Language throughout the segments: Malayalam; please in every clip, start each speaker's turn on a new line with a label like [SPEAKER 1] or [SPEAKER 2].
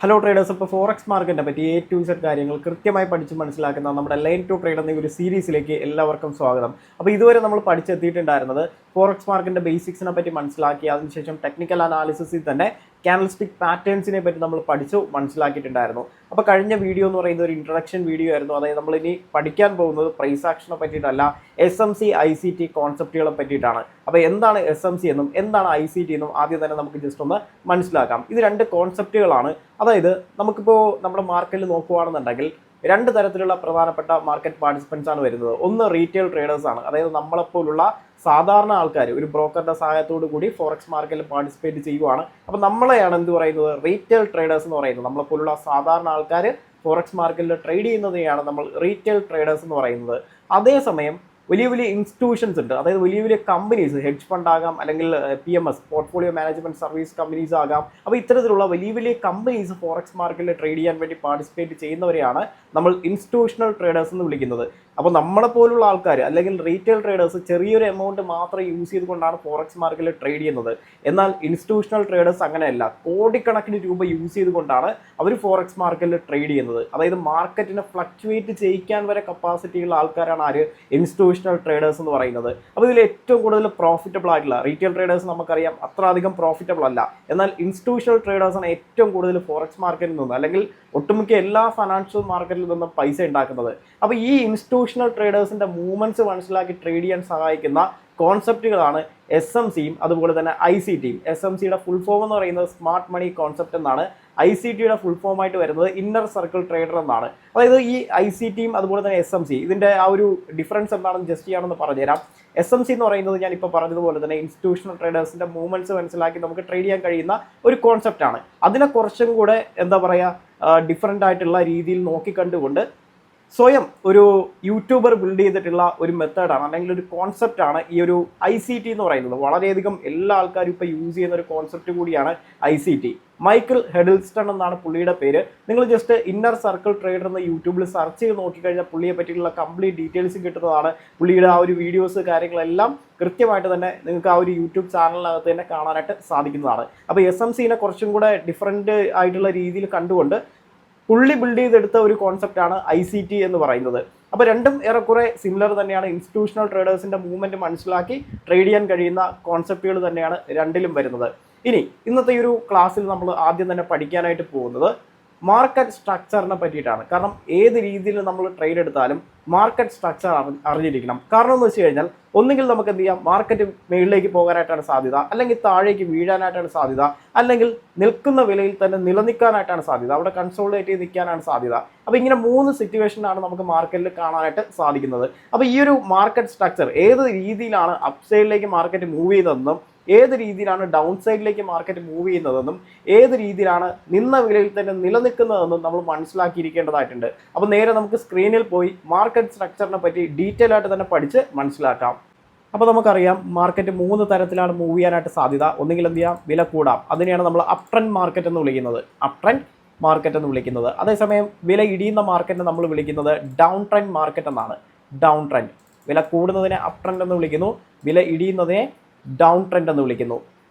[SPEAKER 1] Hello traders. ഇപ്പോൾ ഫോറക്സ് മാർക്കറ്റിനെ പറ്റി A to Z കാര്യങ്ങൾ കൃത്യമായി പഠിച്ച് മനസ്സിലാക്കുന്ന നമ്മുടെ ലൈൻ ടു ട്രേഡ് എന്ന ഒരു സീരീസിലേക്ക് എല്ലാവർക്കും സ്വാഗതം. അപ്പോൾ ഇതുവരെ നമ്മൾ പഠിച്ചെത്തിയിട്ടുണ്ടായിരുന്നത് ഫോറക്സ് മാർക്കറ്റിൻ്റെ ബേസിക്സിനെ പറ്റി മനസ്സിലാക്കി, അതിനുശേഷം ടെക്നിക്കൽ അനാലിസിസിൽ തന്നെ ക്യാൻഡൽസ്റ്റിക് പാറ്റേൺസിനെ പറ്റി നമ്മൾ പഠിച്ചു മനസ്സിലാക്കിയിട്ടുണ്ടായിരുന്നു. അപ്പോൾ കഴിഞ്ഞ വീഡിയോ എന്ന് പറയുന്നത് ഒരു ഇൻട്രഡക്ഷൻ വീഡിയോ ആയിരുന്നു. അതായത് നമ്മൾ ഇനി പഠിക്കാൻ പോകുന്നത് പ്രൈസ് ആക്ഷനെ പറ്റിയിട്ടല്ല, SMC ICT കോൺസെപ്റ്റുകളെ പറ്റിയിട്ടാണ്. അപ്പോൾ എന്താണ് SMC എന്നും എന്താണ് ICT എന്നും ആദ്യം തന്നെ നമുക്ക് ജസ്റ്റ് ഒന്ന് മനസ്സിലാക്കാം. ഇത് രണ്ട് കോൺസെപ്റ്റുകളാണ്. അതായത് നമുക്കിപ്പോൾ നമ്മുടെ മാർക്കറ്റിൽ നോക്കുകയാണെന്നുണ്ടെങ്കിൽ രണ്ട് തരത്തിലുള്ള പ്രധാനപ്പെട്ട മാർക്കറ്റ് പാർട്ടിസിപ്പൻസ് ആണ് വരുന്നത്. ഒന്ന് റീറ്റെയിൽ ട്രേഡേഴ്സ് ആണ്. അതായത് നമ്മളെപ്പോലുള്ള സാധാരണ ആൾക്കാർ ഒരു ബ്രോക്കറുടെ സഹായത്തോടു കൂടി ഫോറക്സ് മാർക്കറ്റിൽ പാർട്ടിസിപ്പേറ്റ് ചെയ്യുവാണ്. അപ്പോൾ നമ്മളെയാണ് എന്ത് പറയുന്നത്, റീറ്റെയിൽ ട്രേഡേഴ്സ് എന്ന് പറയുന്നത്. നമ്മളെപ്പോലുള്ള സാധാരണ ആൾക്കാർ ഫോറക്സ് മാർക്കറ്റിൽ ട്രേഡ് ചെയ്യുന്നതിനെയാണ് നമ്മൾ റീറ്റെയിൽ ട്രേഡേഴ്സ് എന്ന് പറയുന്നത്. അതേസമയം വലിയ വലിയ ഇൻസ്റ്റിറ്റ്യൂഷൻസ് ഉണ്ട്. അതായത് വലിയ വലിയ കമ്പനീസ്, ഹെഡ്ജ് ഫണ്ട് ആകാം, അല്ലെങ്കിൽ PMS portfolio management service companies ആകാം. അപ്പോൾ ഇത്തരത്തിലുള്ള വലിയ വലിയ കമ്പനീസ് ഫോറക്സ് മാർക്കറ്റിൽ ട്രേഡ് ചെയ്യാൻ വേണ്ടി പാർട്ടിസിപ്പേറ്റ് ചെയ്യുന്നവരെയാണ് നമ്മൾ ഇൻസ്റ്റിറ്റ്യൂഷണൽ ട്രേഡേഴ്സ് എന്ന് വിളിക്കുന്നത്. അപ്പോൾ നമ്മളെപ്പോലുള്ള ആൾക്കാർ അല്ലെങ്കിൽ റീറ്റെയിൽ ട്രേഡേഴ്സ് ചെറിയൊരു എമൗണ്ട് മാത്രം യൂസ് ചെയ്തുകൊണ്ടാണ് ഫോറക്സ് മാർക്കറ്റിൽ ട്രേഡ് ചെയ്യുന്നത്. എന്നാൽ ഇൻസ്റ്റിറ്റ്യൂഷണൽ ട്രേഡേഴ്സ് അങ്ങനെയല്ല, കോടിക്കണക്കിന് രൂപ യൂസ് ചെയ്തുകൊണ്ടാണ് അവർ ഫോറക്സ് മാർക്കറ്റിൽ ട്രേഡ് ചെയ്യുന്നത്. അതായത് മാർക്കറ്റിനെ ഫ്ലക്ച്വേറ്റ് ചെയ്യിക്കാൻ വരെ കപ്പാസിറ്റിയുള്ള ആൾക്കാരാണ് ആര്, ഇൻസ്റ്റിറ്റ്യൂഷണൽ ട്രേഡേഴ്സ് എന്ന് പറയുന്നത്. അപ്പോൾ ഇതിൽ ഏറ്റവും കൂടുതൽ പ്രോഫിറ്റബിൾ ആയിട്ടുള്ള റീറ്റെയിൽ ട്രേഡേഴ്സ് നമുക്കറിയാം അത്ര അധികം പ്രോഫിറ്റബിൾ അല്ല. എന്നാൽ ഇൻസ്റ്റിറ്റ്യൂഷണൽ ട്രേഡേഴ്സാണ് ഏറ്റവും കൂടുതൽ ഫോറക്സ് മാർക്കറ്റിൽ നിന്ന് അല്ലെങ്കിൽ ഒട്ടുമിക്ക എല്ലാ ഫൈനാൻഷ്യൽ മാർക്കറ്റിൽ നിന്നും പൈസ ഉണ്ടാക്കുന്നത്. അപ്പോൾ ഈ ഇൻസ്റ്റിറ്റ്യൂഷണൽ ട്രേഡേഴ്സിന്റെ മൂവ്മെന്റ്സ് മനസ്സിലാക്കി ട്രേഡ് ചെയ്യാൻ സഹായിക്കുന്ന കോൺസെപ്റ്റുകളാണ് SMCയും അതുപോലെ തന്നെ ICTയും. SMCയുടെ ഫുൾ ഫോം എന്ന് പറയുന്നത് സ്മാർട്ട് മണി കോൺസെപ്റ്റ് എന്നാണ്. ICTയുടെ ഫുൾ ഫോം ആയിട്ട് വരുന്നത് ഇന്നർ സർക്കിൾ ട്രേഡർ എന്നാണ്. അതായത് ഈ ICTയും അതുപോലെ തന്നെ SMC ഇതിൻ്റെ ആ ഒരു ഡിഫറൻസ് എന്താണെന്ന് ജസ്റ്റ് ചെയ്യാമെന്ന് പറഞ്ഞുതരാം. SMC എന്ന് പറയുന്നത് ഞാൻ ഇപ്പോൾ പറഞ്ഞതുപോലെ തന്നെ ഇൻസ്റ്റിറ്റ്യൂഷണൽ ട്രേഡേഴ്സിന്റെ മൂവ്മെന്റ്സ് മനസ്സിലാക്കി നമുക്ക് ട്രേഡ് ചെയ്യാൻ കഴിയുന്ന ഒരു കോൺസെപ്റ്റാണ്. അതിനെ കുറച്ചും കൂടെ എന്താ പറയുക, ഡിഫറൻ്റ് ആയിട്ടുള്ള രീതിയിൽ നോക്കിക്കണ്ടുകൊണ്ട് സ്വയം ഒരു യൂട്യൂബർ ബിൽഡ് ചെയ്തിട്ടുള്ള ഒരു മെത്തേഡാണ് അല്ലെങ്കിൽ ഒരു കോൺസെപ്റ്റാണ് ഈ ഒരു ICT എന്ന് പറയുന്നത്. വളരെയധികം എല്ലാ ആൾക്കാരും ഇപ്പോൾ യൂസ് ചെയ്യുന്ന ഒരു കോൺസെപ്റ്റ് കൂടിയാണ് ICT. മൈക്കിൾ ഹെഡിൽസ്റ്റൺ എന്നാണ് പുള്ളിയുടെ പേര്. നിങ്ങൾ ജസ്റ്റ് ഇന്നർ സർക്കിൾ ട്രേഡർ എന്ന് യൂട്യൂബിൽ സെർച്ച് ചെയ്ത് നോക്കിക്കഴിഞ്ഞാൽ പുള്ളിയെ പറ്റിയിട്ടുള്ള കംപ്ലീറ്റ് ഡീറ്റെയിൽസ് കിട്ടുന്നതാണ്. പുള്ളിയുടെ ആ ഒരു വീഡിയോസ് കാര്യങ്ങളെല്ലാം കൃത്യമായിട്ട് തന്നെ നിങ്ങൾക്ക് ആ ഒരു യൂട്യൂബ് ചാനലിനകത്ത് തന്നെ കാണാനായിട്ട് സാധിക്കുന്നതാണ്. അപ്പോൾ SMCനെ കുറച്ചും കൂടെ ഡിഫറെൻറ്റ് ആയിട്ടുള്ള രീതിയിൽ കണ്ടുകൊണ്ട് പുള്ളി ബിൽഡ് ചെയ്തെടുത്ത ഒരു കോൺസെപ്റ്റാണ് ICT എന്ന് പറയുന്നത്. അപ്പോൾ രണ്ടും ഏറെക്കുറെ സിമിലർ തന്നെയാണ്. ഇൻസ്റ്റിറ്റ്യൂഷണൽ ട്രേഡേഴ്സിൻ്റെ മൂവ്മെൻറ്റ് മനസ്സിലാക്കി ട്രേഡ് ചെയ്യാൻ കഴിയുന്ന കോൺസെപ്റ്റുകൾ തന്നെയാണ് രണ്ടിലും വരുന്നത്. ഇനി ഇന്നത്തെ ഈ ഒരു ക്ലാസ്സിൽ നമ്മൾ ആദ്യം തന്നെ പഠിക്കാനായിട്ട് പോകുന്നത് മാർക്കറ്റ് സ്ട്രക്ചറിനെ പറ്റിയിട്ടാണ്. കാരണം ഏത് രീതിയിൽ നമ്മൾ ട്രേഡ് എടുത്താലും മാർക്കറ്റ് സ്ട്രക്ചർ അറിഞ്ഞിരിക്കണം. കാരണം എന്ന് വെച്ച് കഴിഞ്ഞാൽ ഒന്നുകിൽ നമുക്ക് എന്ത് ചെയ്യാം, മാർക്കറ്റ് മുകളിലേക്ക് പോകാനായിട്ടാണ് സാധ്യത, അല്ലെങ്കിൽ താഴേക്ക് വീഴാനായിട്ടാണ് സാധ്യത, അല്ലെങ്കിൽ നിൽക്കുന്ന വിലയിൽ തന്നെ നിലനിൽക്കാനായിട്ടാണ് സാധ്യത, അവിടെ കൺസോളിഡേറ്റ് ചെയ്ത് നിൽക്കാനാണ് സാധ്യത. അപ്പോൾ ഇങ്ങനെ മൂന്ന് സിറ്റുവേഷനാണ് നമുക്ക് മാർക്കറ്റിൽ കാണാനായിട്ട് സാധിക്കുന്നത്. അപ്പോൾ ഈ ഒരു മാർക്കറ്റ് സ്ട്രക്ചർ ഏത് രീതിയിലാണ് അപ് സൈഡിലേക്ക് മാർക്കറ്റ് മൂവ് ചെയ്യുന്നതെന്നും ഏത് രീതിയിലാണ് ഡൗൺ സൈഡിലേക്ക് മാർക്കറ്റ് മൂവ് ചെയ്യുന്നതെന്നും ഏത് രീതിയിലാണ് നിന്ന വിലയിൽ തന്നെ നിലനിൽക്കുന്നതെന്നും നമ്മൾ മനസ്സിലാക്കിയിരിക്കേണ്ടതായിട്ടുണ്ട്. അപ്പോൾ നേരെ നമുക്ക് സ്ക്രീനിൽ പോയി മാർക്കറ്റ് സ്ട്രക്ചറിനെ പറ്റി ഡീറ്റെയിൽ ആയിട്ട് തന്നെ പഠിച്ച് മനസ്സിലാക്കാം. അപ്പോൾ നമുക്കറിയാം മാർക്കറ്റ് മൂന്ന് തരത്തിലാണ് മൂവ് ചെയ്യാനായിട്ട് സാധ്യത. ഒന്നുകിൽ എന്ത് ചെയ്യാം, വില കൂടാം. അതിനെയാണ് നമ്മൾ അപ് ട്രെൻഡ് മാർക്കറ്റ് എന്ന് വിളിക്കുന്നത്, അപ് ട്രെൻഡ് മാർക്കറ്റ് എന്ന് വിളിക്കുന്നത്. അതേസമയം വില ഇടിയുന്ന മാർക്കറ്റിനെ നമ്മൾ വിളിക്കുന്നത് ഡൗൺ ട്രെൻഡ് മാർക്കറ്റ് എന്നാണ്. ഡൗൺ ട്രെൻഡ്, വില കൂടുന്നതിനെ അപ് ട്രെൻഡ് എന്ന് വിളിക്കുന്നു, വില ഇടിയുന്നതിനെ ഡൗൺ ട്രെൻഡ് എന്ന് വിളിക്കുന്നു.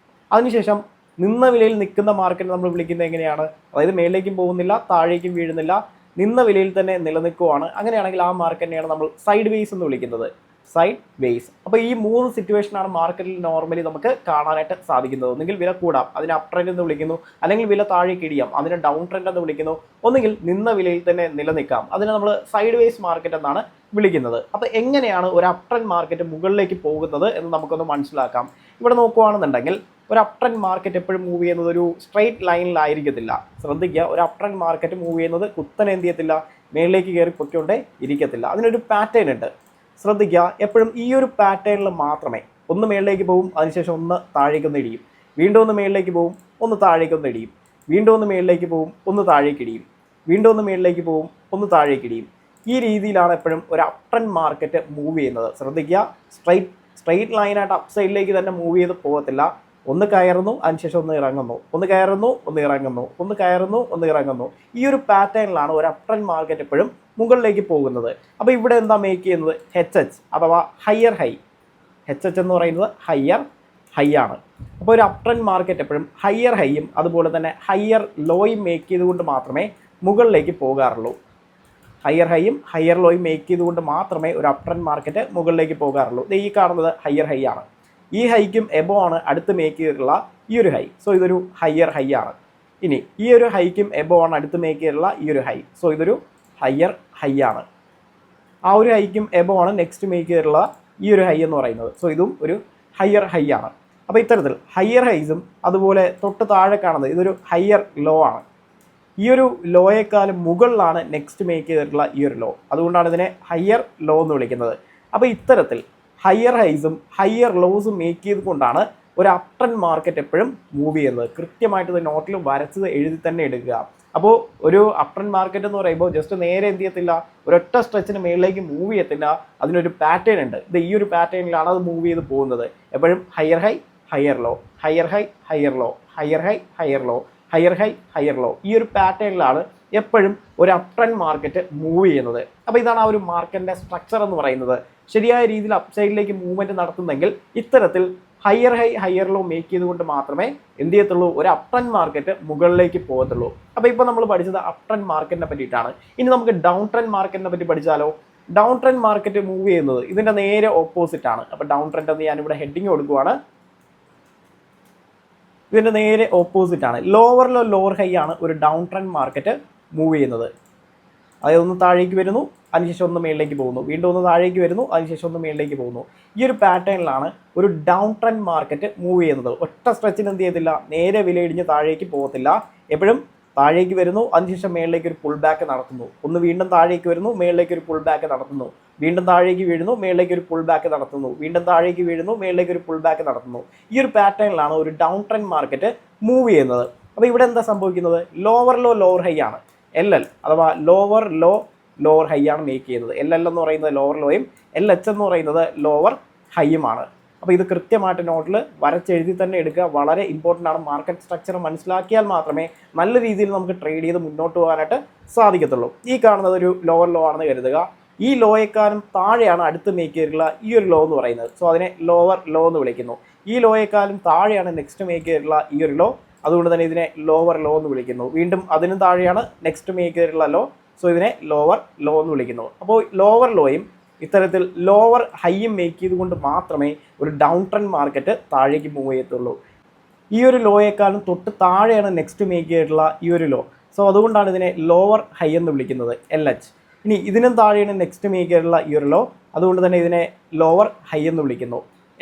[SPEAKER 1] അതിനുശേഷം നിന്ന വിലയിൽ നിൽക്കുന്ന മാർക്കറ്റ് നമ്മൾ വിളിക്കുന്നത് എങ്ങനെയാണ്, അതായത് മേലേക്കും പോകുന്നില്ല താഴേക്കും വീഴുന്നില്ല, നിന്ന വിലയിൽ തന്നെ നിലനിൽക്കുവാണ്. അങ്ങനെയാണെങ്കിൽ ആ മാർക്കറ്റിനെയാണ് നമ്മൾ സൈഡ് വേസ് എന്ന് വിളിക്കുന്നത്, സൈഡ് വേസ്. അപ്പോൾ ഈ മൂന്ന് സിറ്റുവേഷനാണ് മാർക്കറ്റിൽ നോർമലി നമുക്ക് കാണാനായിട്ട് സാധിക്കുന്നത്. ഒന്നുകിൽ വില കൂടാം, അതിനെ അപ് ട്രെൻഡ് എന്ന് വിളിക്കുന്നു, അല്ലെങ്കിൽ വില താഴേക്ക് ഇടിയാം, അതിനെ ഡൗൺ ട്രെൻഡ് എന്ന് വിളിക്കുന്നു, ഒന്നുകിൽ നിന്ന വിലയിൽ തന്നെ നിലനിൽക്കാം, അതിനെ നമ്മൾ സൈഡ് വേസ് മാർക്കറ്റ് എന്നാണ് വിളിക്കുന്നത്. അപ്പോൾ എങ്ങനെയാണ് ഒരു അപ് ട്രെൻഡ് മാർക്കറ്റ് മുകളിലേക്ക് പോകുന്നത് എന്ന് നമുക്കൊന്ന് മനസ്സിലാക്കാം. ഇവിടെ നോക്കുകയാണെന്നുണ്ടെങ്കിൽ ഒരു അപ് ട്രെൻഡ് മാർക്കറ്റ് എപ്പോഴും മൂവ് ചെയ്യുന്നത് ഒരു സ്ട്രെയിറ്റ് ലൈനിലായിരിക്കത്തില്ല. ശ്രദ്ധിക്കുക, ഒരു അപ് ട്രെൻഡ് മാർക്കറ്റ് മൂവ് ചെയ്യുന്നത് കുത്തനെ എന്ത് ചെയ്യത്തില്ല, മേളിലേക്ക് കയറി പൊയ്ക്കൊണ്ടേ ഇരിക്കത്തില്ല. അതിനൊരു പാറ്റേൺ ഉണ്ട്. ശ്രദ്ധിക്കുക, എപ്പോഴും ഈ ഒരു പാറ്റേണിൽ മാത്രമേ ഒന്ന് മേളിലേക്ക് പോകും, അതിനുശേഷം ഒന്ന് താഴേക്കൊന്ന് ഇടിയും, വീണ്ടും ഒന്ന് മേളിലേക്ക് പോകും, ഒന്ന് താഴേക്കൊന്ന് ഇടിയും, വീണ്ടും ഒന്ന് മേളിലേക്ക് പോകും, ഒന്ന് താഴേക്ക് ഇടിയും, വീണ്ടും ഒന്ന് മേളിലേക്ക് പോകും, ഒന്ന് താഴേക്ക് ഇടിയും. ഈ രീതിയിലാണ് എപ്പോഴും ഒരു അപ് ട്രെൻഡ് മാർക്കറ്റ് മൂവ് ചെയ്യുന്നത്. ശ്രദ്ധിക്കുക, സ്ട്രെയിറ്റ് ലൈനായിട്ട് അപ്പ് സൈഡിലേക്ക് തന്നെ മൂവ് ചെയ്ത് പോകത്തില്ല. ഒന്ന് കയറുന്നു, അതിനുശേഷം ഒന്ന് ഇറങ്ങുന്നു, ഒന്ന് കയറുന്നു, ഒന്ന് ഇറങ്ങുന്നു, ഒന്ന് കയറുന്നു, ഒന്ന് ഇറങ്ങുന്നു. ഈ ഒരു പാറ്റേണിലാണ് ഒരു അപ് ട്രെൻഡ് മാർക്കറ്റ് എപ്പോഴും മുകളിലേക്ക് പോകുന്നത്. അപ്പോൾ ഇവിടെ എന്താ മേക്ക് ചെയ്യുന്നത്, HH അഥവാ ഹയർ ഹൈ. HH എന്ന് പറയുന്നത് ഹയർ ഹൈ ആണ്. അപ്പോൾ ഒരു അപ് ട്രെൻഡ് മാർക്കറ്റ് എപ്പോഴും ഹയർ ഹൈയും അതുപോലെ തന്നെ ഹയർ ലോയും മേക്ക് ചെയ്തുകൊണ്ട് മാത്രമേ മുകളിലേക്ക് പോകാറുള്ളൂ. ഹയർ ഹൈയും ഹയർ ലോയും മേക്ക് ചെയ്തുകൊണ്ട് മാത്രമേ ഒരു അപ് ട്രെൻഡ് മാർക്കറ്റ് മുകളിലേക്ക് പോകാറുള്ളൂ. ഈ കാണുന്നത് ഹയർ ഹൈ ആണ്. ഈ ഹൈക്കും എബോ ആണ് അടുത്ത് മേക്ക് ചെയ്തിട്ടുള്ള ഈ ഒരു ഹൈ. സോ ഇതൊരു ഹയർ ഹൈ ആണ്. ഇനി ഈ ഒരു ഹൈക്കും എബോ ആണ് അടുത്ത് മേക്ക് ചെയ്തിട്ടുള്ള ഈ ഒരു ഹൈ. സോ ഇതൊരു ഹയർ ഹൈ ആണ്. ആ ഒരു ഹൈക്കും എബോ ആണ് നെക്സ്റ്റ് മേക്ക് ചെയ്തിട്ടുള്ള ഈ ഒരു ഹൈ എന്ന് പറയുന്നത്. സോ ഇതും ഒരു ഹയർ ഹൈ ആണ്. അപ്പോൾ ഇത്തരത്തിൽ ഹയർ ഹൈസും അതുപോലെ തൊട്ട് താഴെ കാണുന്നത് ഇതൊരു ഹയർ ലോ ആണ്. ഈ ഒരു ലോയേക്കാളും മുകളിലാണ് നെക്സ്റ്റ് മേക്ക് ചെയ്തിട്ടുള്ള ഈ ഒരു ലോ. അതുകൊണ്ടാണ് ഇതിനെ ഹയർ ലോ എന്ന് വിളിക്കുന്നത്. അപ്പോൾ ഇത്തരത്തിൽ ഹയർ ഹൈസും ഹയർ ലോസും മേക്ക് ചെയ്തുകൊണ്ടാണ് ഒരു അപ് ട്രെൻഡ് മാർക്കറ്റ് എപ്പോഴും മൂവ് ചെയ്യുന്നത്. കൃത്യമായിട്ട് ഇത് നോട്ടിൽ വരച്ചത് എഴുതി തന്നെ എടുക്കുക. അപ്പോൾ ഒരു അപ് ട്രെൻഡ് മാർക്കറ്റ് എന്ന് പറയുമ്പോൾ ജസ്റ്റ് നേരെ എന്ത് ചെയ്യത്തില്ല, ഒരൊറ്റ സ്ട്രെച്ചിന് മേളിലേക്ക് മൂവ് ചെയ്യത്തില്ല. അതിനൊരു പാറ്റേൺ ഉണ്ട്. ഇത് ഈ ഒരു പാറ്റേണിലാണ് അത് മൂവ് ചെയ്ത് പോകുന്നത്. എപ്പോഴും higher high higher low, higher high higher low, higher high higher low, higher high higher low. ഈ ഒരു പാറ്റേണിലാണ് എപ്പോഴും ഒരു അപ് ട്രെൻഡ് മാർക്കറ്റ് മൂവ് ചെയ്യുന്നത്. അപ്പോൾ ഇതാണ് ആ ഒരു മാർക്കറ്റിൻ്റെ സ്ട്രക്ചർ എന്ന് പറയുന്നത്. ശരിയായ രീതിയിൽ അപ് സൈഡിലേക്ക് മൂവ്മെൻറ്റ് നടത്തുന്നെങ്കിൽ ഇത്തരത്തിൽ higher high higher low make ചെയ്തുകൊണ്ട് മാത്രമേ എന്ത് ചെയ്യത്തുള്ളൂ, ഒരു അപ് ട്രെൻഡ് മാർക്കറ്റ് മുകളിലേക്ക് പോകത്തുള്ളൂ. അപ്പോൾ ഇപ്പോൾ നമ്മൾ പഠിച്ചത് അപ് ട്രെൻഡ് മാർക്കറ്റിനെ പറ്റിയിട്ടാണ്. ഇനി നമുക്ക് ഡൗൺ ട്രെൻഡ് മാർക്കറ്റിനെ പറ്റി പഠിച്ചാലോ? ഡൗൺ ട്രെൻഡ് മാർക്കറ്റ് മൂവ് ചെയ്യുന്നത് ഇതിൻ്റെ നേരെ ഓപ്പോസിറ്റ് ആണ്. അപ്പോൾ ഡൗൺ ട്രെൻഡ് എന്ന് ഞാനിവിടെ ഹെഡിങ് കൊടുക്കുവാണ്. ഇതിൻ്റെ നേരെ ഓപ്പോസിറ്റ് ആണ്. ലോവർ ലോ ലോവർ ഹൈ ആണ് ഒരു ഡൗൺ ട്രെൻഡ് മാർക്കറ്റ് മൂവ് ചെയ്യുന്നത്. അതായത് ഒന്ന് താഴേക്ക് വരുന്നു, അതിനുശേഷം ഒന്ന് മേളിലേക്ക് പോകുന്നു, വീണ്ടും ഒന്ന് താഴേക്ക് വരുന്നു, അതിനുശേഷം ഒന്ന് മേളിലേക്ക് പോകുന്നു. ഈ ഒരു പാറ്റേണിലാണ് ഒരു ഡൗൺ ട്രെൻഡ് മാർക്കറ്റ് മൂവ് ചെയ്യുന്നത്. ഒറ്റ സ്ട്രെച്ചിന് എന്ത് ചെയ്യത്തില്ല, നേരെ വിലയിടിഞ്ഞ് താഴേക്ക് പോകത്തില്ല. എപ്പോഴും താഴേക്ക് വരുന്നു, അതിനുശേഷം മേളിലേക്ക് ഒരു പുൾ ബാക്ക് നടത്തുന്നു, ഒന്ന് വീണ്ടും താഴേക്ക് വരുന്നു, മേളിലേക്ക് ഒരു പുൾ ബാക്ക് നടത്തുന്നു, വീണ്ടും താഴേക്ക് വീഴുന്നു, മേളിലേക്ക് ഒരു പുൾ ബാക്ക് നടത്തുന്നു, വീണ്ടും താഴേക്ക് വീഴുന്നു, മേളിലേക്ക് ഒരു പുൾ ബാക്ക് നടത്തുന്നു. ഈ ഒരു പാറ്റേണിലാണ് ഒരു ഡൗൺ ട്രെൻഡ് മാർക്കറ്റ് മൂവ് ചെയ്യുന്നത്. അപ്പോൾ ഇവിടെ എന്താ സംഭവിക്കുന്നത്? ലോവർ ലോ ലോവർ ഹൈ ആണ് LL, അഥവാ ലോവർ ലോ ലോവർ ഹൈ ആണ് മേക്ക് ചെയ്യുന്നത്. LL എന്ന് പറയുന്നത് ലോവർ ലോയും LH എന്ന് പറയുന്നത് ലോവർ ഹൈയുമാണ്. അപ്പോൾ ഇത് കൃത്യമായിട്ട് നോട്ടിൽ വരച്ചെഴുതി തന്നെ എടുക്കുക. വളരെ ഇമ്പോർട്ടൻ്റ് ആണ്. മാർക്കറ്റ് സ്ട്രക്ചർ മനസ്സിലാക്കിയാൽ മാത്രമേ നല്ല രീതിയിൽ നമുക്ക് ട്രേഡ് ചെയ്ത് മുന്നോട്ട് പോകാനായിട്ട് സാധിക്കത്തുള്ളൂ. ഈ കാണുന്നത് ഒരു ലോവർ ലോ ആണെന്ന് കരുതുക. ഈ ലോയേക്കാളും താഴെയാണ് അടുത്ത് മേക്ക് ചെയ്തിട്ടുള്ള ഈ ഒരു ലോ എന്ന് പറയുന്നത്. സോ അതിനെ ലോവർ ലോ എന്ന് വിളിക്കുന്നു. ഈ ലോയേക്കാളും താഴെയാണ് നെക്സ്റ്റ് മേക്ക് ചെയ്തിട്ടുള്ള ഈ ഒരു ലോ. അതുകൊണ്ട് തന്നെ ഇതിനെ ലോവർ ലോ എന്ന് വിളിക്കുന്നു. വീണ്ടും അതിനും താഴെയാണ് നെക്സ്റ്റ് മേക്ക് ചെയ്തിട്ടുള്ള ലോ. സോ ഇതിനെ ലോവർ ലോ എന്ന് വിളിക്കുന്നു. അപ്പോൾ ലോവർ ലോയും ഇത്തരത്തിൽ ലോവർ ഹൈയും മേക്ക് ചെയ്തുകൊണ്ട് മാത്രമേ ഒരു ഡൗൺ ട്രെൻഡ് മാർക്കറ്റ് താഴേക്ക് മൂവ് ചെയ്യത്തുള്ളൂ. ഈ ഒരു ലോയേക്കാളും തൊട്ട് താഴെയാണ് നെക്സ്റ്റ് മേക്ക് ചെയ്തിട്ടുള്ള ഈ ഒരു ലോ. സോ അതുകൊണ്ടാണ് ഇതിനെ ലോവർ ഹൈ എന്ന് വിളിക്കുന്നത്, LH. ഇനി ഇതിനും താഴെയാണ് നെക്സ്റ്റ് മേക്ക് ചെയ്തിട്ടുള്ള ഈ ഒരു ലോ. അതുകൊണ്ട് തന്നെ ഇതിനെ ലോവർ ഹൈ എന്ന് വിളിക്കുന്നു,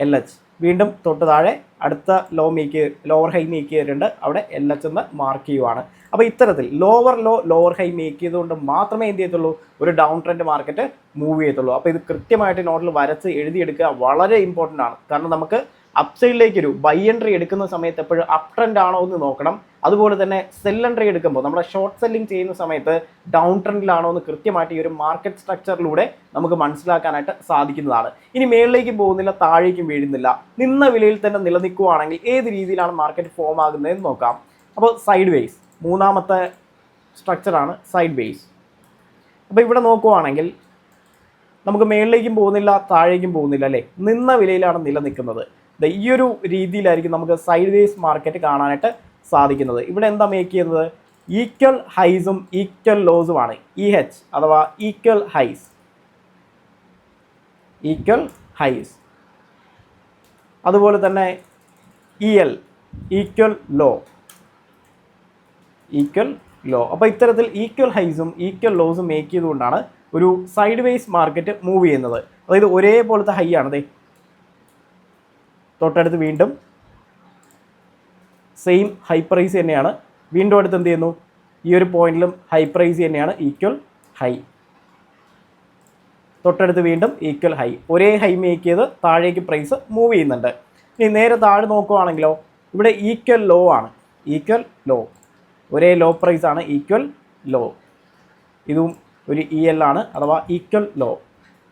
[SPEAKER 1] LH. വീണ്ടും തൊട്ട് താഴെ അടുത്ത ലോവർ ഹൈ മേക്ക് ചെയ്തിട്ടുണ്ട്, അവിടെ LH എന്ന് മാർക്ക് ചെയ്യുവാണ്. അപ്പോൾ ഇത്തരത്തിൽ lower low lower high make ചെയ്തുകൊണ്ട് മാത്രമേ എന്ത് ചെയ്യത്തുള്ളൂ, ഒരു ഡൗൺ ട്രെൻഡ് മാർക്കറ്റ് മൂവ് ചെയ്യത്തുള്ളൂ. അപ്പോൾ ഇത് കൃത്യമായിട്ട് നോട്ടിൽ വരച്ച് എഴുതിയെടുക്കുക. വളരെ ഇമ്പോർട്ടൻ്റ് ആണ്. കാരണം നമുക്ക് അപ് സൈഡിലേക്ക് ഒരു ബൈ എൻട്രി എടുക്കുന്ന സമയത്ത് എപ്പോഴും അപ് ട്രെൻഡ് ആണോ എന്ന് നോക്കണം. അതുപോലെ തന്നെ സെൽ എൻട്രി എടുക്കുമ്പോൾ നമ്മുടെ ഷോർട്ട് സെല്ലിംഗ് ചെയ്യുന്ന സമയത്ത് ഡൗൺ ട്രെൻഡിലാണോ എന്ന് കൃത്യമായിട്ട് ഈ ഒരു മാർക്കറ്റ് സ്ട്രക്ചറിലൂടെ നമുക്ക് മനസ്സിലാക്കാനായിട്ട് സാധിക്കുന്നതാണ്. ഇനി മേളിലേക്കും പോകുന്നില്ല, താഴേക്കും വീഴുന്നില്ല, നിന്ന വിലയിൽ തന്നെ നിലനിൽക്കുകയാണെങ്കിൽ ഏത് രീതിയിലാണ് മാർക്കറ്റ് ഫോം ആകുന്നതെന്ന് നോക്കാം. അപ്പോൾ സൈഡ് വേസ്, മൂന്നാമത്തെ സ്ട്രക്ചറാണ് സൈഡ് വേസ്. അപ്പോൾ ഇവിടെ നോക്കുവാണെങ്കിൽ നമുക്ക് മേളിലേക്കും പോകുന്നില്ല, താഴേക്കും പോകുന്നില്ല, അല്ലേ? നിന്ന വിലയിലാണ് നിലനിൽക്കുന്നത്. ഈ ഒരു രീതിയിലായിരിക്കും നമുക്ക് സൈഡ് വേസ് മാർക്കറ്റ് കാണാനായിട്ട് സാധിക്കുന്നത്. ഇവിടെ എന്താ മേക്ക് ചെയ്യുന്നത്? ഈക്വൽ ഹൈസും ഈക്വൽ ലോസുമാണ്, EH അഥവാ ഈക്വൽ ഹൈസ്. Equal highs. അതുപോലെ തന്നെ EL equal low. Equal low. അപ്പോൾ ഇത്തരത്തിൽ ഈക്വൽ ഹൈസും ഈക്വൽ ലോസും മേക്ക് ചെയ്തുകൊണ്ടാണ് ഒരു സൈഡ് വേസ് മാർക്കറ്റ് മൂവ് ചെയ്യുന്നത്. അതായത് ഒരേപോലത്തെ ഹൈ ആണ്. തൊട്ടടുത്ത് വീണ്ടും സെയിം ഹൈ പ്രൈസ് തന്നെയാണ്. വീണ്ടും അടുത്ത് എന്ത് ചെയ്യുന്നു? ഈ ഒരു പോയിന്റിലും ഹൈ പ്രൈസ് തന്നെയാണ്, ഈക്വൽ ഹൈ. തൊട്ടടുത്ത് വീണ്ടും ഈക്വൽ ഹൈ. ഒരേ ഹൈ മേക്ക് ചെയ്ത് താഴേക്ക് പ്രൈസ് മൂവ് ചെയ്യുന്നുണ്ട്. ഇനി നേരെ താഴെ നോക്കുകയാണെങ്കിലോ ഇവിടെ ഈക്വൽ ലോ ആണ്. ഈക്വൽ ലോ, ഒരേ ലോ പ്രൈസ് ആണ്, ഈക്വൽ ലോ. ഇതും ഒരു EL ആണ്, അഥവാ ഈക്വൽ ലോ.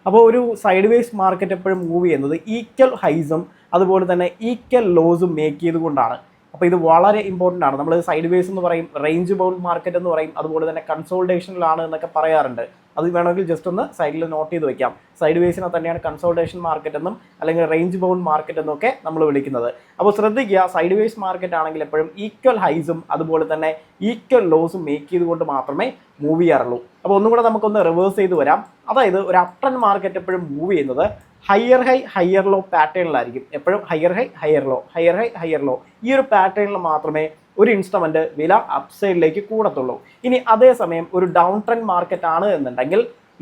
[SPEAKER 1] അപ്പോൾ ഒരു സൈഡ് വേസ് മാർക്കറ്റ് എപ്പോഴും മൂവ് ചെയ്യുന്നത് ഈക്വൽ ഹൈസും അതുപോലെ തന്നെ ഈക്വൽ ലോസും മേക്ക് ചെയ്തുകൊണ്ടാണ്. അപ്പോൾ ഇത് വളരെ ഇമ്പോർട്ടൻ്റ് ആണ്. നമ്മൾ സൈഡ് വേസ് എന്ന് പറയും, റേഞ്ച് ബൗണ്ട് മാർക്കറ്റ് എന്ന് പറയും, അതുപോലെ തന്നെ കൺസോൾട്ടേഷനിലാണ് എന്നൊക്കെ പറയാറുണ്ട്. അത് വേണമെങ്കിൽ ജസ്റ്റ് ഒന്ന് സൈഡിൽ നോട്ട് ചെയ്ത് വെക്കാം. സൈഡ് വേസിനെ തന്നെയാണ് കൺസോൾട്ടേഷൻ മാർക്കറ്റ് എന്നും അല്ലെങ്കിൽ റേഞ്ച് ബൗണ്ട് മാർക്കറ്റ് എന്നൊക്കെ നമ്മൾ വിളിക്കുന്നത്. അപ്പോൾ ശ്രദ്ധിക്കുക, സൈഡ് വേസ് മാർക്കറ്റ് ആണെങ്കിൽ എപ്പോഴും ഈക്വൽ ഹൈസും അതുപോലെ തന്നെ ഈക്വൽ ലോസും മേക്ക് ചെയ്തുകൊണ്ട് മാത്രമേ മൂവ് ചെയ്യാറുള്ളൂ. അപ്പോൾ ഒന്നും കൂടെ നമുക്കൊന്ന് റിവേഴ്സ് ചെയ്ത് വരാം. അതായത് ഒരു അപ് ട്രെൻഡ് മാർക്കറ്റ് എപ്പോഴും മൂവ് ചെയ്യുന്നത് ഹയർ ഹൈ ഹയർ ലോ പാറ്റേണിലായിരിക്കും. എപ്പോഴും higher high higher low, higher high higher low, ഈ ഒരു പാറ്റേണിൽ മാത്രമേ ഒരു ഇൻസ്ട്രുമെന്റ് വില അപ്സൈഡിലേക്ക് കൂടത്തുള്ളൂ. ഇനി അതേസമയം ഒരു ഡൗൺ ട്രെൻഡ് മാർക്കറ്റ് ആണ് എന്നുണ്ടെങ്കിൽ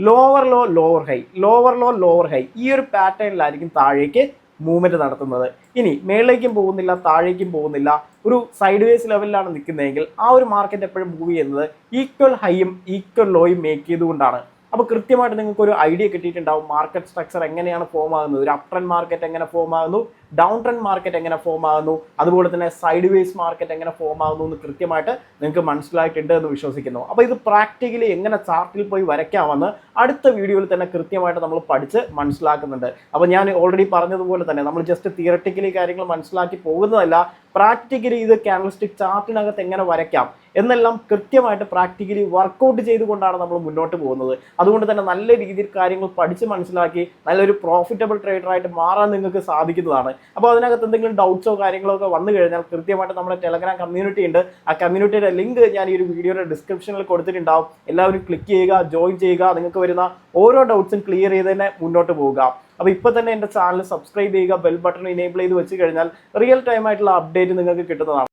[SPEAKER 1] lower low lower high, lower low lower high, ഈ ഒരു പാറ്റേണിലായിരിക്കും താഴേക്ക് മൂവ്മെന്റ് നടത്തുന്നത്. ഇനി മേളിലേക്കും പോകുന്നില്ല താഴേക്കും പോകുന്നില്ല, ഒരു സൈഡ് വേസ് ലെവലിലാണ് നിൽക്കുന്നതെങ്കിൽ ആ ഒരു മാർക്കറ്റ് എപ്പോഴും മൂവ് ചെയ്യുന്നത് ഈക്വൽ ഹൈയും ഈക്വൽ ലോയും മേക്ക് ചെയ്തുകൊണ്ടാണ്. അപ്പോൾ കൃത്യമായിട്ട് നിങ്ങൾക്ക് ഒരു ഐഡിയ കിട്ടിയിട്ടുണ്ടാവും മാർക്കറ്റ് സ്ട്രക്ചർ എങ്ങനെയാണ് ഫോം ആകുന്നത്, ഒരു അപ് ട്രെൻഡ് മാർക്കറ്റ് എങ്ങനെ ഫോം ആകുന്നു, ഡൗൺ ട്രെൻഡ് മാർക്കറ്റ് എങ്ങനെ ഫോം ആകുന്നു, അതുപോലെ തന്നെ സൈഡ് വേസ് മാർക്കറ്റ് എങ്ങനെ ഫോം ആകുന്നു എന്ന് കൃത്യമായിട്ട് നിങ്ങൾക്ക് മനസ്സിലായിട്ടുണ്ട് എന്ന് വിശ്വസിക്കുന്നു. അപ്പോൾ ഇത് പ്രാക്ടിക്കലി എങ്ങനെ ചാർട്ടിൽ പോയി വരയ്ക്കാമെന്ന് അടുത്ത വീഡിയോയിൽ തന്നെ കൃത്യമായിട്ട് നമ്മൾ പഠിച്ച് മനസ്സിലാക്കുന്നുണ്ട്. അപ്പോൾ ഞാൻ ഓൾറെഡി പറഞ്ഞതുപോലെ തന്നെ നമ്മൾ ജസ്റ്റ് തിയററ്റിക്കലി കാര്യങ്ങൾ മനസ്സിലാക്കി പോകുന്നതല്ല, പ്രാക്ടിക്കലി ഇത് ക്യാൻഡിൽസ്റ്റിക് ചാർട്ടിനകത്ത് എങ്ങനെ വരയ്ക്കാം എന്നെല്ലാം കൃത്യമായിട്ട് പ്രാക്ടിക്കലി വർക്കൗട്ട് ചെയ്തുകൊണ്ടാണ് നമ്മൾ മുന്നോട്ട് പോകുന്നത്. അതുകൊണ്ട് തന്നെ നല്ല രീതിയിൽ കാര്യങ്ങൾ പഠിച്ച് മനസ്സിലാക്കി നല്ലൊരു പ്രോഫിറ്റബിൾ ട്രേഡറായിട്ട് മാറാൻ നിങ്ങൾക്ക് സാധിക്കുന്നതാണ്. അപ്പോൾ അതിനകത്ത് എന്തെങ്കിലും ഡൗട്ട്സോ കാര്യങ്ങളോ ഒക്കെ വന്നു കഴിഞ്ഞാൽ കൃത്യമായിട്ട് നമ്മുടെ ടെലഗ്രാം കമ്മ്യൂണിറ്റി ഉണ്ട്. ആ കമ്മ്യൂണിറ്റിയുടെ ലിങ്ക് ഞാൻ ഈ ഒരു വീഡിയോയുടെ ഡിസ്ക്രിപ്ഷനിൽ കൊടുത്തിട്ടുണ്ടാവും. എല്ലാവരും ക്ലിക്ക് ചെയ്യുക, ജോയിൻ ചെയ്യുക, നിങ്ങൾക്ക് വരുന്ന ഓരോ ഡൗട്ട്സും ക്ലിയർ ചെയ്ത് തന്നെ മുന്നോട്ട് പോവുക. അപ്പോൾ ഇപ്പോൾ തന്നെ എൻ്റെ ചാനൽ സബ്സ്ക്രൈബ് ചെയ്യുക, ബെൽ ബട്ടൺ ഇനേബിൾ ചെയ്ത് വെച്ച് കഴിഞ്ഞാൽ റിയൽ ടൈം ആയിട്ടുള്ള അപ്ഡേറ്റ് നിങ്ങൾക്ക് കിട്ടുന്നതാണ്.